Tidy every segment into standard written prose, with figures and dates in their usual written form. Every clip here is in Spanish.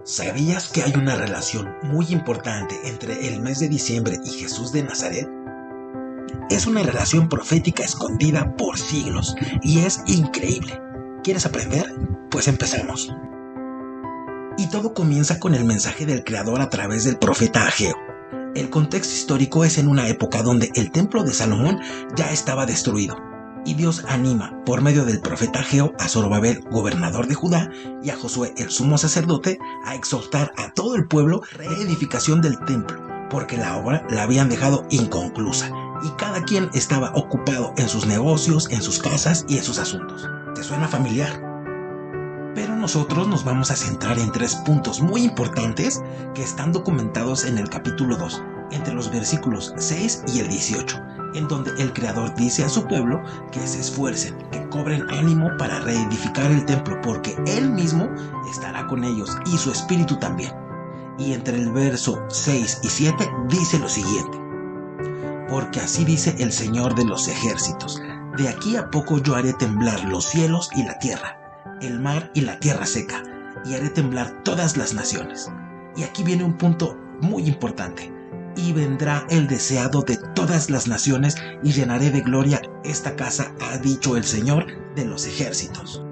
¿Sabías que hay una relación muy importante entre el mes de diciembre y Jesús de Nazaret? Es una relación profética escondida por siglos y es increíble. ¿Quieres aprender? Pues empecemos. Y todo comienza con el mensaje del Creador a través del profeta Ageo. El contexto histórico es en una época donde el templo de Salomón ya estaba destruido. Y Dios anima, por medio del profeta Ageo, a Zorobabel, gobernador de Judá, y a Josué, el sumo sacerdote, a exhortar a todo el pueblo reedificación del templo, porque la obra la habían dejado inconclusa, y cada quien estaba ocupado en sus negocios, en sus casas y en sus asuntos. ¿Te suena familiar? Pero nosotros nos vamos a centrar en 3 puntos muy importantes que están documentados en el capítulo 2, entre los versículos 6 y el 18, en donde el Creador dice a su pueblo que se esfuercen, que cobren ánimo para reedificar el templo, porque Él mismo estará con ellos y su espíritu también. Y entre el verso 6 y 7 dice lo siguiente: porque así dice el Señor de los ejércitos, de aquí a poco yo haré temblar los cielos y la tierra, el mar y la tierra seca, y haré temblar todas las naciones. Y aquí viene un punto muy importante: y vendrá el deseado de todas las naciones, y llenaré de gloria esta casa, ha dicho el Señor de los ejércitos.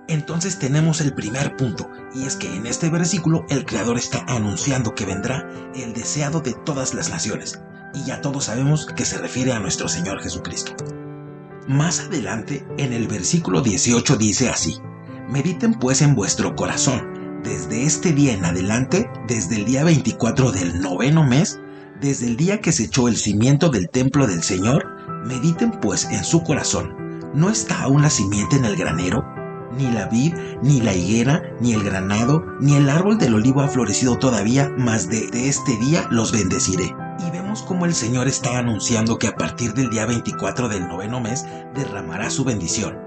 Entonces tenemos el primer punto, y es que en este versículo el Creador está anunciando que vendrá el deseado de todas las naciones, y ya todos sabemos que se refiere a nuestro Señor Jesucristo. Más adelante, en el versículo 18 dice así: mediten pues en vuestro corazón, desde este día en adelante, desde el día 24 del 9º mes, desde el día que se echó el cimiento del templo del Señor, mediten pues en su corazón, ¿no está aún la simiente en el granero? Ni la vid, ni la higuera, ni el granado, ni el árbol del olivo ha florecido todavía, mas de este día los bendeciré. Y vemos cómo el Señor está anunciando que a partir del día 24 del 9º mes derramará su bendición.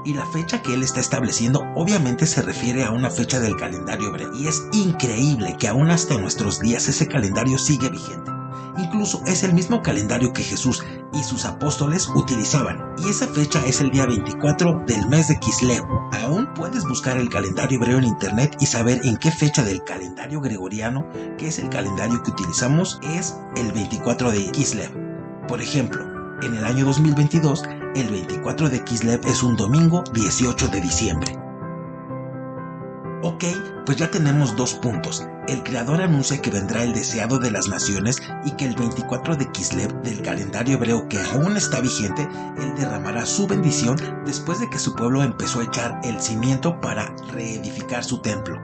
Y la fecha que Él está estableciendo obviamente se refiere a una fecha del calendario hebreo. Y es increíble que aún hasta nuestros días ese calendario sigue vigente. Incluso es el mismo calendario que Jesús y sus apóstoles utilizaban. Y esa fecha es el día 24 del mes de Kislev. Aún puedes buscar el calendario hebreo en internet y saber en qué fecha del calendario gregoriano, que es el calendario que utilizamos, es el 24 de Kislev. Por ejemplo, en el año 2022, el 24 de Kislev es un domingo 18 de diciembre. Ok, pues ya tenemos 2 puntos. El Creador anuncia que vendrá el deseado de las naciones y que el 24 de Kislev del calendario hebreo, que aún está vigente, Él derramará su bendición después de que su pueblo empezó a echar el cimiento para reedificar su templo.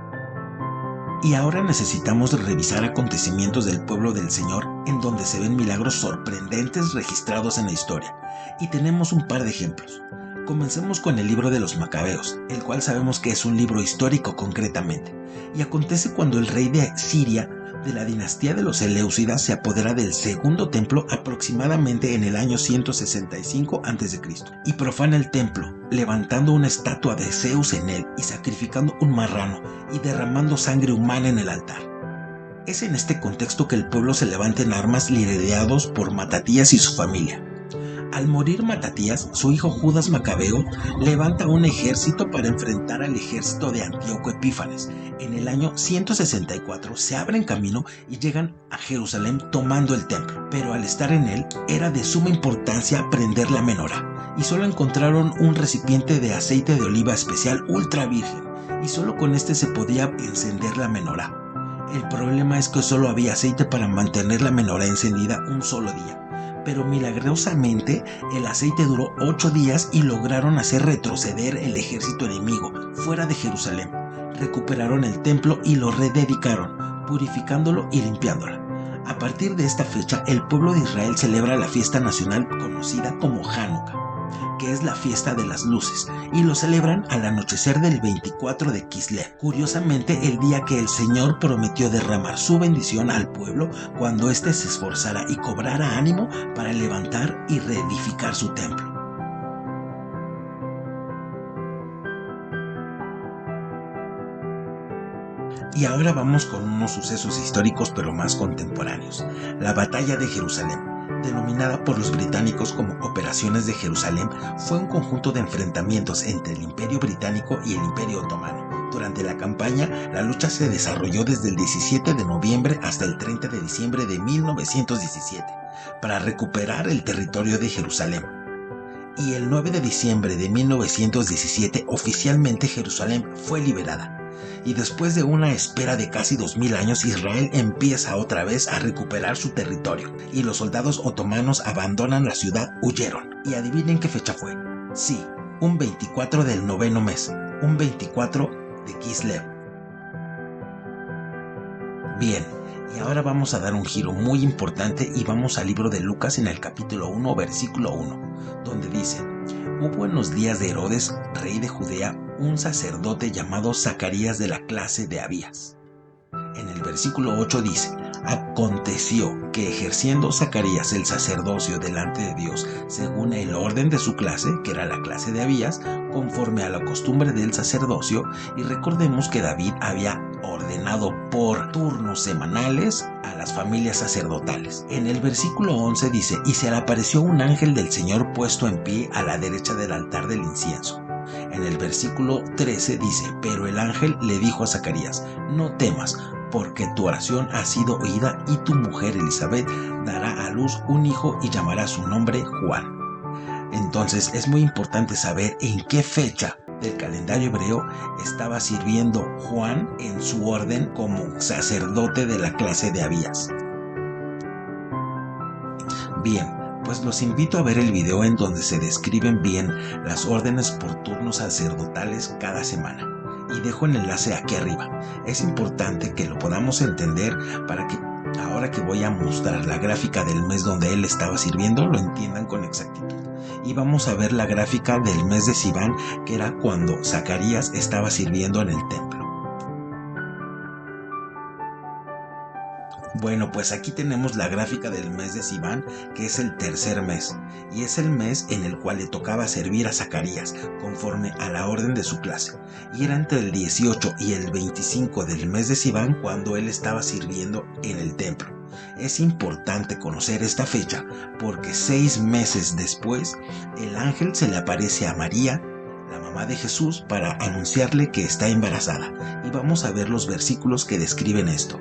Y ahora necesitamos revisar acontecimientos del pueblo del Señor en donde se ven milagros sorprendentes registrados en la historia. Y tenemos un par de ejemplos. Comencemos con el libro de los Macabeos, el cual sabemos que es un libro histórico concretamente. Y acontece cuando el rey de Siria, de la dinastía de los Seleucidas, se apodera del segundo templo aproximadamente en el año 165 a.C. y profana el templo, levantando una estatua de Zeus en él y sacrificando un marrano y derramando sangre humana en el altar. Es en este contexto que el pueblo se levanta en armas liderados por Matatías y su familia. Al morir Matatías, su hijo Judas Macabeo levanta un ejército para enfrentar al ejército de Antíoco Epífanes. En el año 164 se abren camino y llegan a Jerusalén tomando el templo, pero al estar en él era de suma importancia prender la menorá, y solo encontraron un recipiente de aceite de oliva especial ultra virgen, y solo con este se podía encender la menorá. El problema es que solo había aceite para mantener la menorá encendida un solo día. Pero milagrosamente el aceite duró 8 días y lograron hacer retroceder el ejército enemigo fuera de Jerusalén. Recuperaron el templo y lo rededicaron, purificándolo y limpiándolo. A partir de esta fecha, el pueblo de Israel celebra la fiesta nacional conocida como Hanukkah, que es la fiesta de las luces, y lo celebran al anochecer del 24 de Kislev, curiosamente el día que el Señor prometió derramar su bendición al pueblo cuando éste se esforzara y cobrara ánimo para levantar y reedificar su templo. Y ahora vamos con unos sucesos históricos pero más contemporáneos. La batalla de Jerusalén, denominada por los británicos como Operaciones de Jerusalén, fue un conjunto de enfrentamientos entre el Imperio Británico y el Imperio Otomano, Durante la campaña, la lucha se desarrolló desde el 17 de noviembre hasta el 30 de diciembre de 1917 para recuperar el territorio de Jerusalén. Y el 9 de diciembre de 1917 oficialmente Jerusalén fue liberada. Y después de una espera de casi 2000 años, Israel empieza otra vez a recuperar su territorio. Y los soldados otomanos abandonan la ciudad, huyeron. Y adivinen qué fecha fue. Sí, un 24 del noveno mes, un 24 de Kislev. Bien, y ahora vamos a dar un giro muy importante y vamos al libro de Lucas en el capítulo 1, versículo 1, donde dice: hubo en los días de Herodes, rey de Judea, un sacerdote llamado Zacarías de la clase de Abías. En el versículo 8 dice: aconteció que ejerciendo Zacarías el sacerdocio delante de Dios según el orden de su clase, que era la clase de Abías, conforme a la costumbre del sacerdocio, y recordemos que David había ordenado por turnos semanales a las familias sacerdotales. En el versículo 11 dice: y se le apareció un ángel del Señor puesto en pie a la derecha del altar del incienso. En el versículo 13 dice: pero el ángel le dijo a Zacarías: no temas, porque tu oración ha sido oída y tu mujer Elizabeth dará a luz un hijo y llamará su nombre Juan. Entonces es muy importante saber en qué fecha del calendario hebreo estaba sirviendo Juan en su orden como sacerdote de la clase de Abías. Bien, pues los invito a ver el video en donde se describen bien las órdenes por turnos sacerdotales cada semana. Y dejo el enlace aquí arriba. Es importante que lo podamos entender para que ahora que voy a mostrar la gráfica del mes donde él estaba sirviendo, lo entiendan con exactitud. Y vamos a ver la gráfica del mes de Sivan, que era cuando Zacarías estaba sirviendo en el templo. Bueno, pues aquí tenemos la gráfica del mes de Sivan, que es el tercer mes, y es el mes en el cual le tocaba servir a Zacarías, conforme a la orden de su clase, y era entre el 18 y el 25 del mes de Sivan cuando él estaba sirviendo en el templo. Es importante conocer esta fecha porque 6 meses después, el ángel se le aparece a María, la mamá de Jesús, para anunciarle que está embarazada, y vamos a ver los versículos que describen esto.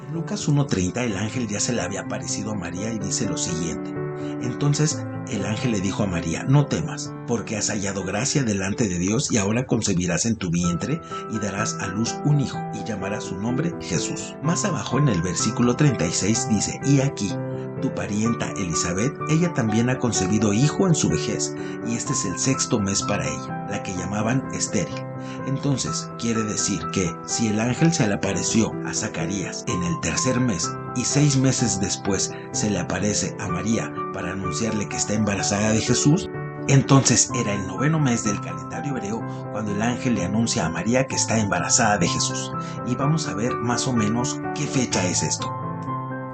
En Lucas 1:30 el ángel ya se le había aparecido a María y dice lo siguiente: entonces el ángel le dijo a María: no temas, porque has hallado gracia delante de Dios y ahora concebirás en tu vientre y darás a luz un hijo y llamarás su nombre Jesús. Más abajo en el versículo 36 dice: y aquí, tu parienta Elizabeth, ella también ha concebido hijo en su vejez, y este es el 6º mes para ella, la que llamaban estéril. Entonces, quiere decir que si el ángel se le apareció a Zacarías en el tercer mes y 6 meses después se le aparece a María para anunciarle que está embarazada de Jesús, entonces era el 9º mes del calendario hebreo cuando el ángel le anuncia a María que está embarazada de Jesús. Y vamos a ver más o menos qué fecha es esto.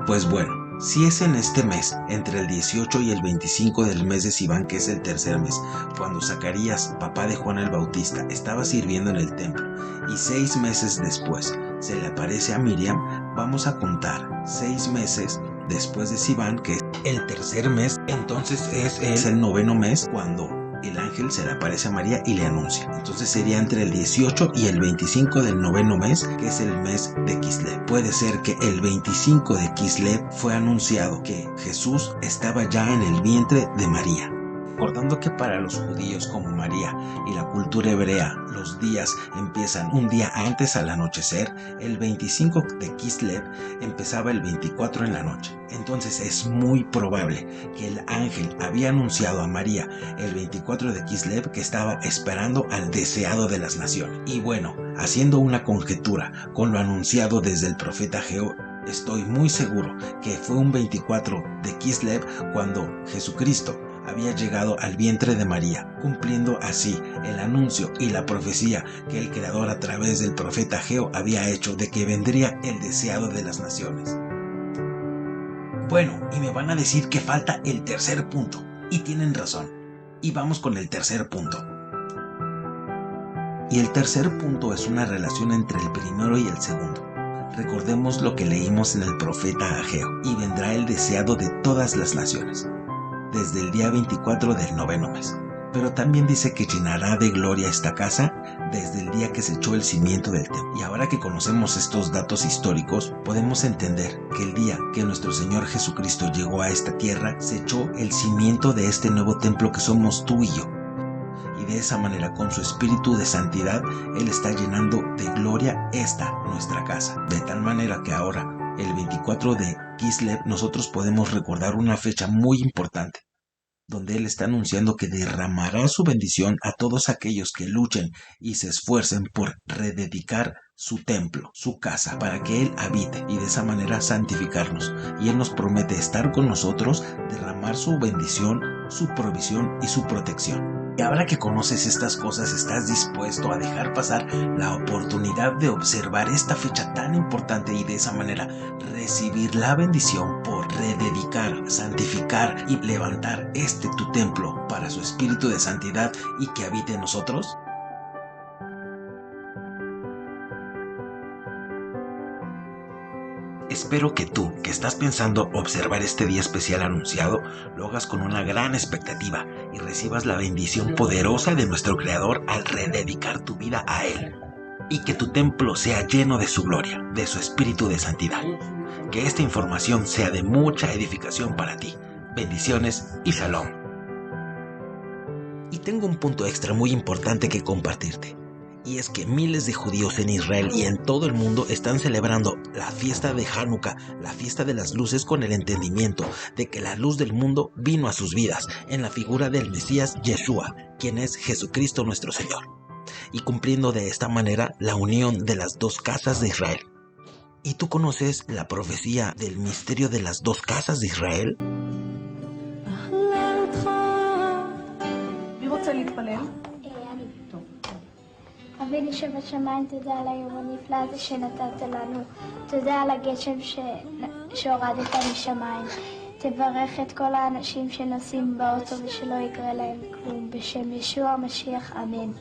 Pues bueno, si es en este mes, entre el 18 y el 25 del mes de Sivan, que es el tercer mes, cuando Zacarías, papá de Juan el Bautista, estaba sirviendo en el templo, y 6 meses después se le aparece a Miriam, vamos a contar 6 meses después de Sivan, que es el tercer mes, entonces es el 9º mes cuando el ángel se le aparece a María y le anuncia. Entonces sería entre el 18 y el 25 del 9º mes, que es el mes de Kislev. Puede ser que el 25 de Kislev fue anunciado que Jesús estaba ya en el vientre de María. Recordando que para los judíos como María y la cultura hebrea los días empiezan un día antes al anochecer, el 25 de Kislev empezaba el 24 en la noche. Entonces es muy probable que el ángel había anunciado a María el 24 de Kislev que estaba esperando al deseado de las naciones. Y bueno, haciendo una conjetura con lo anunciado desde el profeta Ageo, estoy muy seguro que fue un 24 de Kislev cuando Jesucristo había llegado al vientre de María, cumpliendo así el anuncio y la profecía que el Creador a través del profeta Ageo había hecho de que vendría el deseado de las naciones. Bueno, y me van a decir que falta el tercer punto, y tienen razón. Y vamos con el tercer punto. Y el tercer punto es una relación entre el primero y el segundo. Recordemos lo que leímos en el profeta Ageo: y vendrá el deseado de todas las naciones, desde el día 24 del 9º mes. Pero también dice que llenará de gloria esta casa desde el día que se echó el cimiento del templo. Y ahora que conocemos estos datos históricos, podemos entender que el día que nuestro Señor Jesucristo llegó a esta tierra, se echó el cimiento de este nuevo templo que somos tú y yo. Y de esa manera, con su espíritu de santidad, Él está llenando de gloria esta nuestra casa. De tal manera que ahora, el 24 de Kislev, nosotros podemos recordar una fecha muy importante, donde Él está anunciando que derramará su bendición a todos aquellos que luchen y se esfuercen por rededicar su templo, su casa, para que Él habite y de esa manera santificarnos. Y Él nos promete estar con nosotros, derramar su bendición, su provisión y su protección. Y ahora que conoces estas cosas, ¿estás dispuesto a dejar pasar la oportunidad de observar esta fecha tan importante y de esa manera recibir la bendición por rededicar, santificar y levantar tu templo para su espíritu de santidad y que habite en nosotros? Espero que tú, que estás pensando observar este día especial anunciado, lo hagas con una gran expectativa y recibas la bendición poderosa de nuestro Creador al rededicar tu vida a Él. Y que tu templo sea lleno de su gloria, de su espíritu de santidad. Que esta información sea de mucha edificación para ti. Bendiciones y shalom. Y tengo un punto extra muy importante que compartirte. Y es que miles de judíos en Israel y en todo el mundo están celebrando la fiesta de Hanukkah, la fiesta de las luces, con el entendimiento de que la luz del mundo vino a sus vidas en la figura del Mesías Yeshua, quien es Jesucristo nuestro Señor, y cumpliendo de esta manera la unión de las dos casas de Israel. ¿Y tú conoces la profecía del misterio de las dos casas de Israel? אבינו שבשמיים, תודה על היום הנפלא הזה שנתת לנו. תודה על הגשם שהורדת משמיים. תברך את כל האנשים שנוסעים באוטו ושלא יקרה להם כלום. בשם ישוע המשיח, אמן.